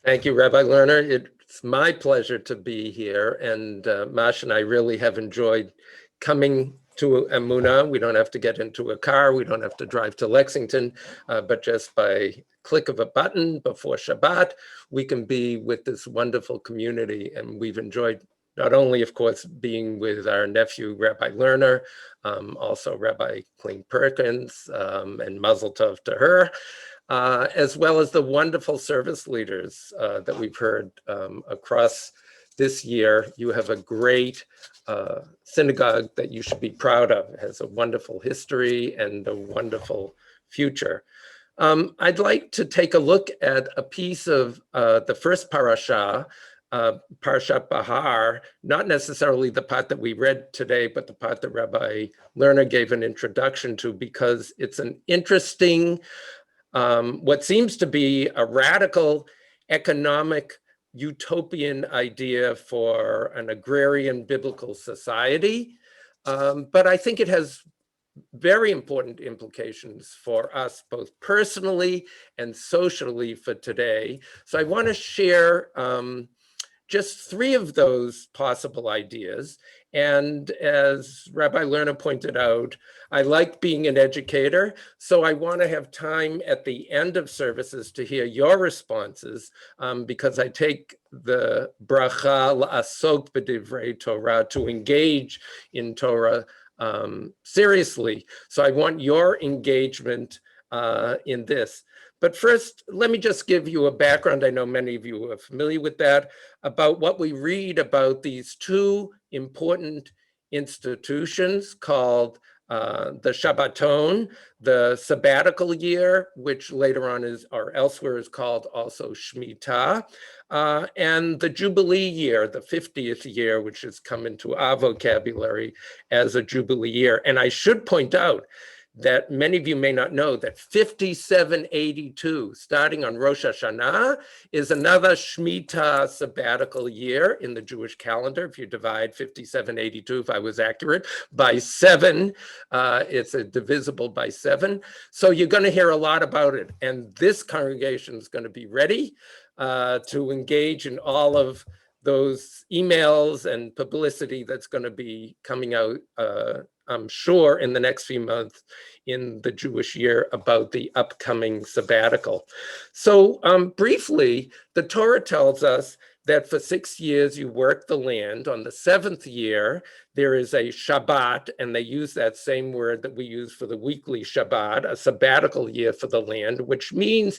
Thank you, Rabbi Lerner. It's my pleasure to be here, and Mash and I really have enjoyed coming to Emunah. We don't have to get into a car, we don't have to drive to Lexington, but just by click of a button before Shabbat, we can be with this wonderful community. And we've enjoyed not only, of course, being with our nephew, Rabbi Lerner, also Rabbi Clean Perkins, and Mazel Tov to her. As well as the wonderful service leaders that we've heard across this year. You have a great synagogue that you should be proud of. It has a wonderful history and a wonderful future. I'd like to take a look at a piece of the first parasha, Parshat Bahar, not necessarily the part that we read today, but the part that Rabbi Lerner gave an introduction to, because it's an interesting what seems to be a radical economic utopian idea for an agrarian biblical society. But I think it has very important implications for us, both personally and socially for today. So I want to share just three of those possible ideas. And as Rabbi Lerner pointed out, I like being an educator, so I want to have time at the end of services to hear your responses, because I take the bracha la'asok b'divrei Torah, to engage in Torah seriously. So I want your engagement in this. But first, let me just give you a background. I know many of you are familiar with that, about what we read about these two important institutions called the Shabbaton, the sabbatical year, which later on is, or elsewhere is called also Shemitah, and the Jubilee year, the 50th year, which has come into our vocabulary as a Jubilee year. And I should point out that many of you may not know that 5782, starting on Rosh Hashanah, is another Shemitah sabbatical year in the Jewish calendar. If you divide 5782, if I was accurate, by 7, it's divisible by 7. So you're going to hear a lot about it. And this congregation is going to be ready to engage in all of those emails and publicity that's going to be coming out, I'm sure, in the next few months in the Jewish year about the upcoming sabbatical. So briefly, the Torah tells us that for 6 years you work the land. On the 7th year, there is a Shabbat, and they use that same word that we use for the weekly Shabbat, a sabbatical year for the land, which means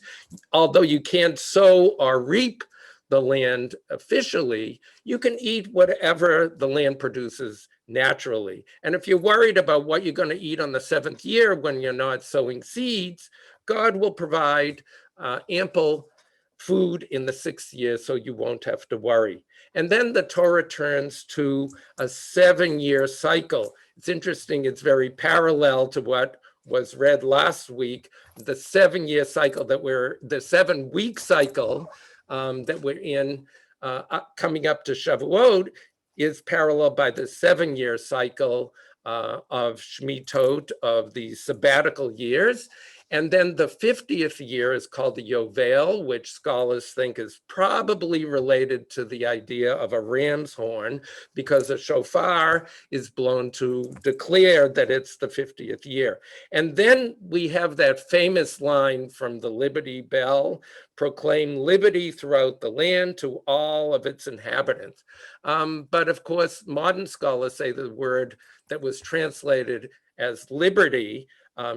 although you can't sow or reap the land officially, you can eat whatever the land produces naturally. And if you're worried about what you're going to eat on the 7th year when you're not sowing seeds, God will provide ample food in the 6th year, so you won't have to worry. And then the Torah turns to a 7-year cycle. It's interesting, it's very parallel to what was read last week, the 7-year cycle the 7-week cycle that we're in coming up to Shavuot is paralleled by the 7-year cycle of Shmitot, of the sabbatical years. And then the 50th year is called the Yovel, which scholars think is probably related to the idea of a ram's horn, because a shofar is blown to declare that it's the 50th year. And then we have that famous line from the Liberty Bell, proclaim liberty throughout the land to all of its inhabitants. But of course, modern scholars say the word that was translated as liberty,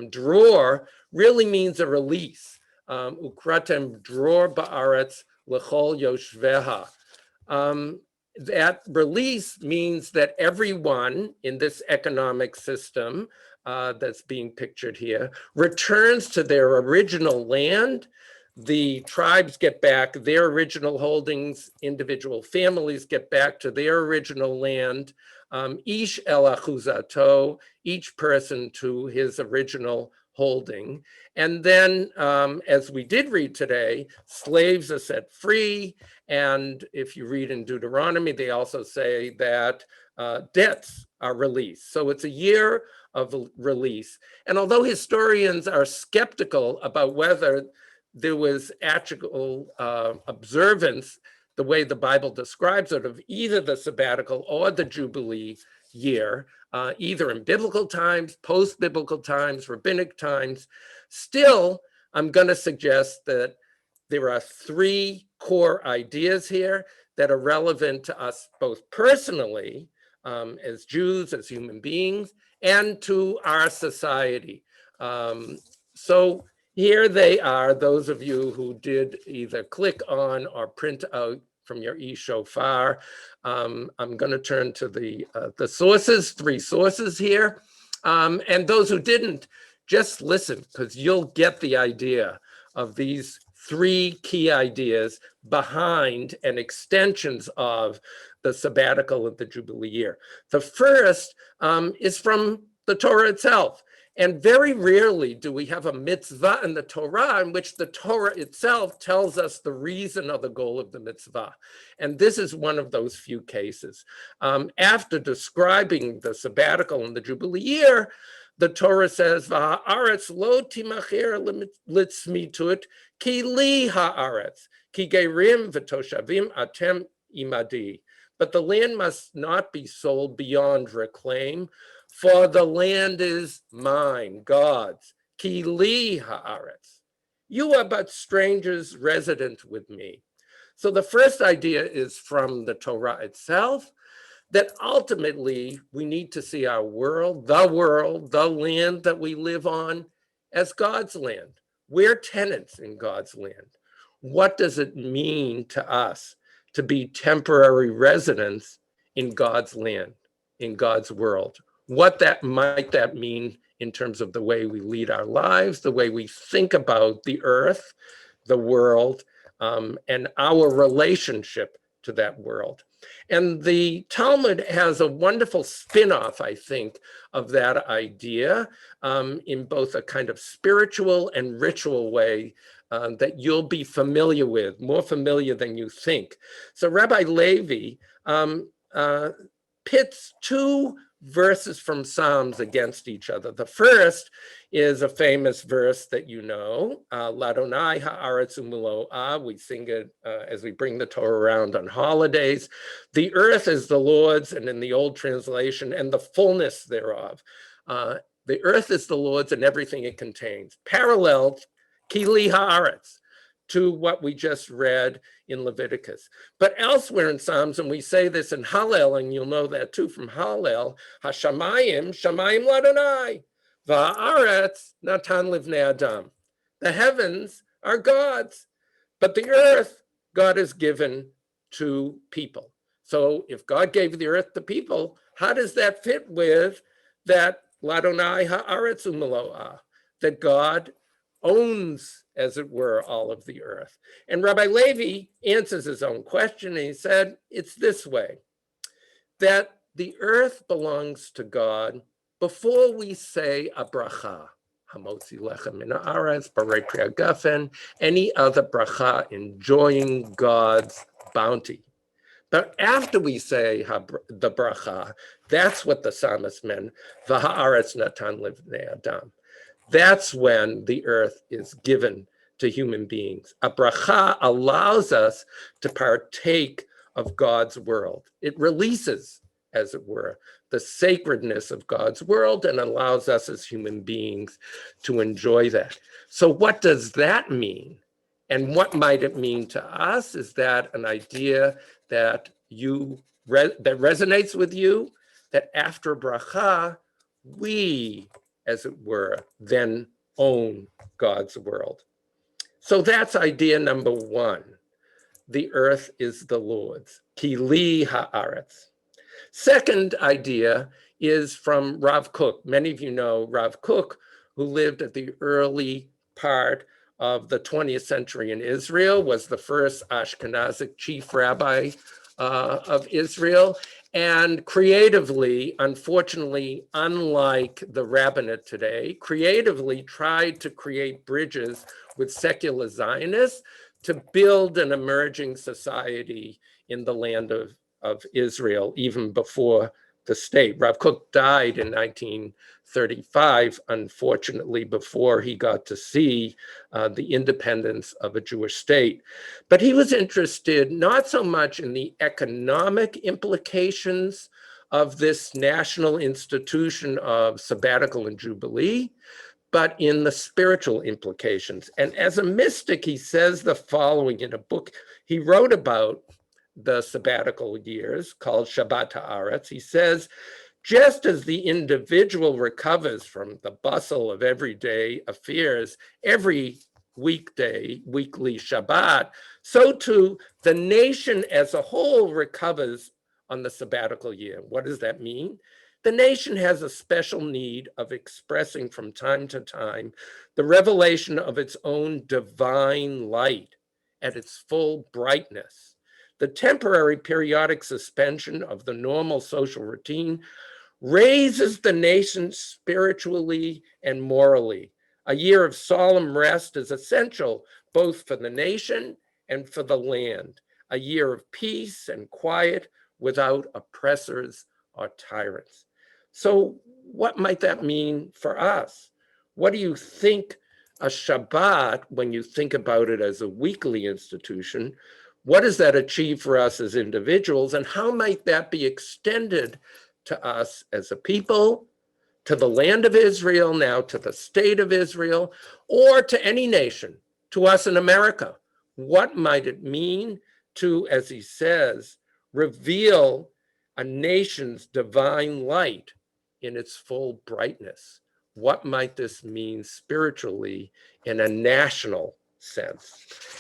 dror, really means a release. Ukratem dror ba'aretz l'chol yoshveha. That release means that everyone in this economic system that's being pictured here returns to their original land. The tribes get back their original holdings, individual families get back to their original land, ish el achuzato, each person to his original holding. And then, as we did read today, slaves are set free. And if you read in Deuteronomy, they also say that debts are released. So it's a year of release. And although historians are skeptical about whether there was actual observance, the way the Bible describes it, of either the sabbatical or the Jubilee year, either in biblical times, post-biblical times, rabbinic times. Still, I'm going to suggest that there are three core ideas here that are relevant to us both personally, as Jews, as human beings, and to our society. So here they are, those of you who did either click on or print out from your e-shofar. I'm going to turn to the sources, three sources here. And those who didn't, just listen, because you'll get the idea of these three key ideas behind and extensions of the sabbatical of the Jubilee year. The first is from the Torah itself. And very rarely do we have a mitzvah in the Torah in which the Torah itself tells us the reason or the goal of the mitzvah. And this is one of those few cases. After describing the sabbatical and the Jubilee year, the Torah says, "V'ha'aretz lo timacher litzmitut ki li ha'aretz ki gerim v'toshavim atem imadi." But the land must not be sold beyond reclaim, for the land is mine, God's. Ki li ha'aretz. You are but strangers resident with me. So the first idea is from the Torah itself, that ultimately we need to see our world, the land that we live on, as God's land. We're tenants in God's land. What does it mean to us to be temporary residents in God's land, in God's world? What might that mean in terms of the way we lead our lives, the way we think about the earth, the world, and our relationship to that world? And the Talmud has a wonderful spin-off, I think, of that idea in both a kind of spiritual and ritual way that you'll be familiar with, more familiar than you think. So Rabbi Levi pits two verses from Psalms against each other. The first is a famous verse that you know, Ladonai ha'aretz u'melo'ah. We sing it as we bring the Torah around on holidays. The earth is the Lord's, and in the old translation, and the fullness thereof. The earth is the Lord's and everything it contains. Parallel, ki li ha'aretz, to what we just read in Leviticus. But elsewhere in Psalms, and we say this in Hallel, and you'll know that too from Hallel, Hashamayim, Shamayim Ladonai, Va'aretz Natan Livnei Adam. The heavens are God's, but the earth God has given to people. So if God gave the earth to people, how does that fit with that Ladonai Ha'aretz U'melo'ah, that God owns, as it were, all of the earth? And Rabbi Levi answers his own question, and he said, it's this way, that the earth belongs to God before we say a bracha, hamotzi lechem min haaretz, barei pri hagafen, any other bracha enjoying God's bounty. But after we say the bracha, that's what the psalmist meant, v'ha'aretz natan livnei adam. That's when the earth is given to human beings. A bracha allows us to partake of God's world. It releases, as it were, the sacredness of God's world and allows us as human beings to enjoy that. So what does that mean? And what might it mean to us? Is that an idea that that resonates with you? That after bracha, we, as it were, then own God's world. So that's idea number one. The earth is the Lord's. Ki li ha'aretz. Second idea is from Rav Kook. Many of you know Rav Kook, who lived at the early part of the 20th century in Israel, was the first Ashkenazic chief rabbi of Israel. And creatively, unfortunately, unlike the rabbinate today, creatively tried to create bridges with secular Zionists to build an emerging society in the land of Israel, even before the state. Rav Kook died in 1935, unfortunately, before he got to see the independence of a Jewish state. But he was interested not so much in the economic implications of this national institution of sabbatical and jubilee, but in the spiritual implications. And as a mystic, he says the following in a book he wrote about the sabbatical years called Shabbat Haaretz. He says, just as the individual recovers from the bustle of everyday affairs every weekly Shabbat, so too the nation as a whole recovers on the sabbatical year. What does that mean? The nation has a special need of expressing from time to time the revelation of its own divine light at its full brightness. The temporary periodic suspension of the normal social routine raises the nation spiritually and morally. A year of solemn rest is essential both for the nation and for the land. A year of peace and quiet without oppressors or tyrants. So what might that mean for us? What do you think a Shabbat, when you think about it as a weekly institution, what does that achieve for us as individuals, and how might that be extended to us as a people, to the land of Israel, now to the state of Israel, or to any nation, to us in America? What might it mean to, as he says, reveal a nation's divine light in its full brightness? What might this mean spiritually in a national sense?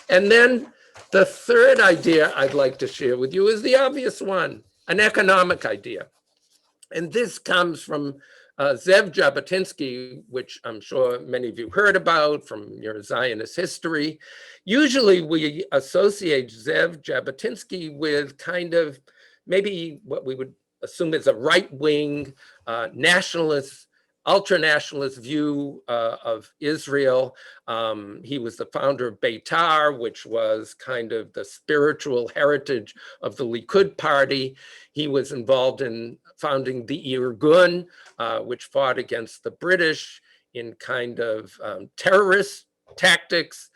And then the third idea I'd like to share with you is the obvious one, an economic idea. And this comes from Zev Jabotinsky, which I'm sure many of you heard about from your Zionist history. Usually we associate Zev Jabotinsky with kind of maybe what we would assume is a right-wing nationalist, ultra-nationalist view of Israel. He was the founder of Beitar, which was kind of the spiritual heritage of the Likud party. He was involved in founding the Irgun, which fought against the British in kind of terrorist tactics.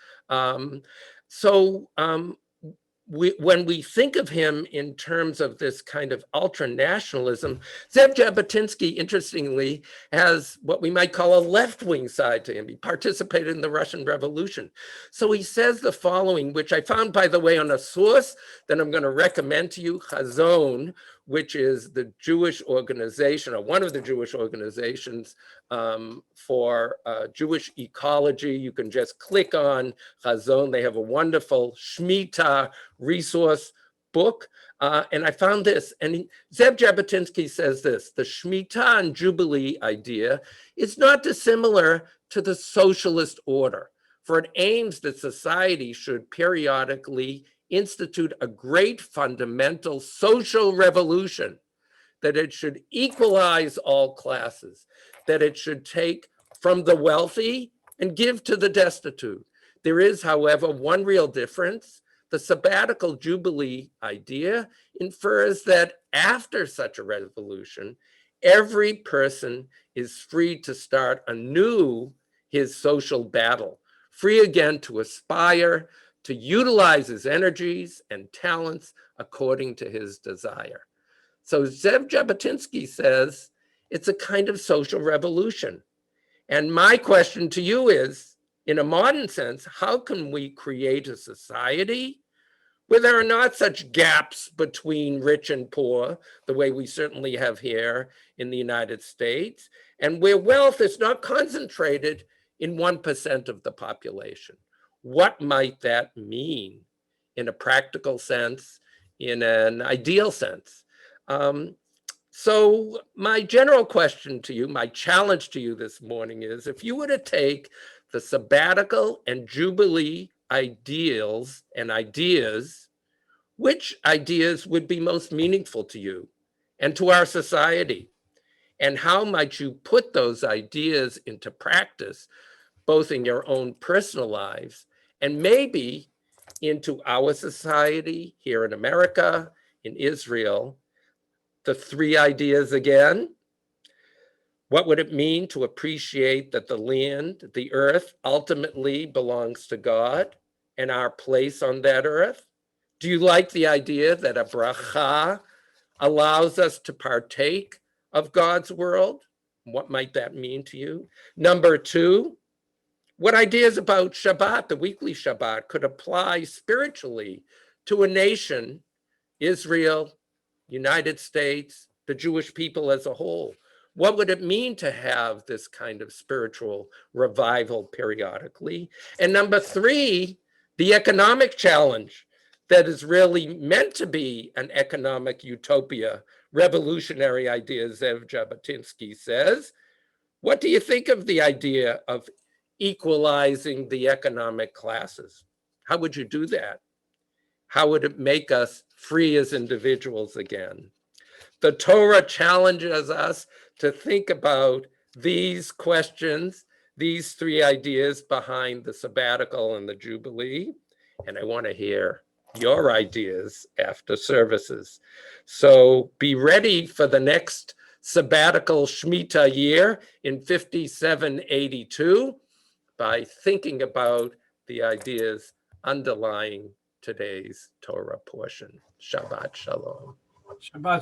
When we think of him in terms of this kind of ultra-nationalism, Zev Jabotinsky, interestingly, has what we might call a left-wing side to him. He participated in the Russian Revolution. So he says the following, which I found, by the way, on a source that I'm going to recommend to you, Chazon, which is the Jewish organization, or one of the Jewish organizations for Jewish ecology. You can just click on Chazon. They have a wonderful Shemitah resource book. And I found this, and Zev Jabotinsky says this: the Shemitah and Jubilee idea is not dissimilar to the socialist order, for it aims that society should periodically institute a great fundamental social revolution, that it should equalize all classes, that it should take from the wealthy and give to the destitute. There is, however, one real difference. The sabbatical jubilee idea infers that after such a revolution, every person is free to start anew his social battle, free again to aspire, to utilize his energies and talents according to his desire. So Zev Jabotinsky says it's a kind of social revolution. And my question to you is, in a modern sense, how can we create a society where there are not such gaps between rich and poor, the way we certainly have here in the United States, and where wealth is not concentrated in 1% of the population? What might that mean in a practical sense, in an ideal sense? So my general question to you, my challenge to you this morning is, if you were to take the sabbatical and jubilee ideals and ideas, which ideas would be most meaningful to you and to our society? And how might you put those ideas into practice, both in your own personal lives and maybe into our society here in America, in Israel, the three ideas again. What would it mean to appreciate that the land, the earth, ultimately belongs to God and our place on that earth? Do you like the idea that a bracha allows us to partake of God's world? What might that mean to you? Number two, what ideas about Shabbat, the weekly Shabbat, could apply spiritually to a nation, Israel, United States, the Jewish people as a whole? What would it mean to have this kind of spiritual revival periodically? And number three, the economic challenge that is really meant to be an economic utopia, revolutionary ideas, Zev Jabotinsky says. What do you think of the idea of equalizing the economic classes? How would you do that? How would it make us free as individuals again? The Torah challenges us to think about these questions, these three ideas behind the sabbatical and the Jubilee. And I want to hear your ideas after services. So be ready for the next sabbatical Shemitah year in 5782 by thinking about the ideas underlying today's Torah portion. Shabbat Shalom. Shabbat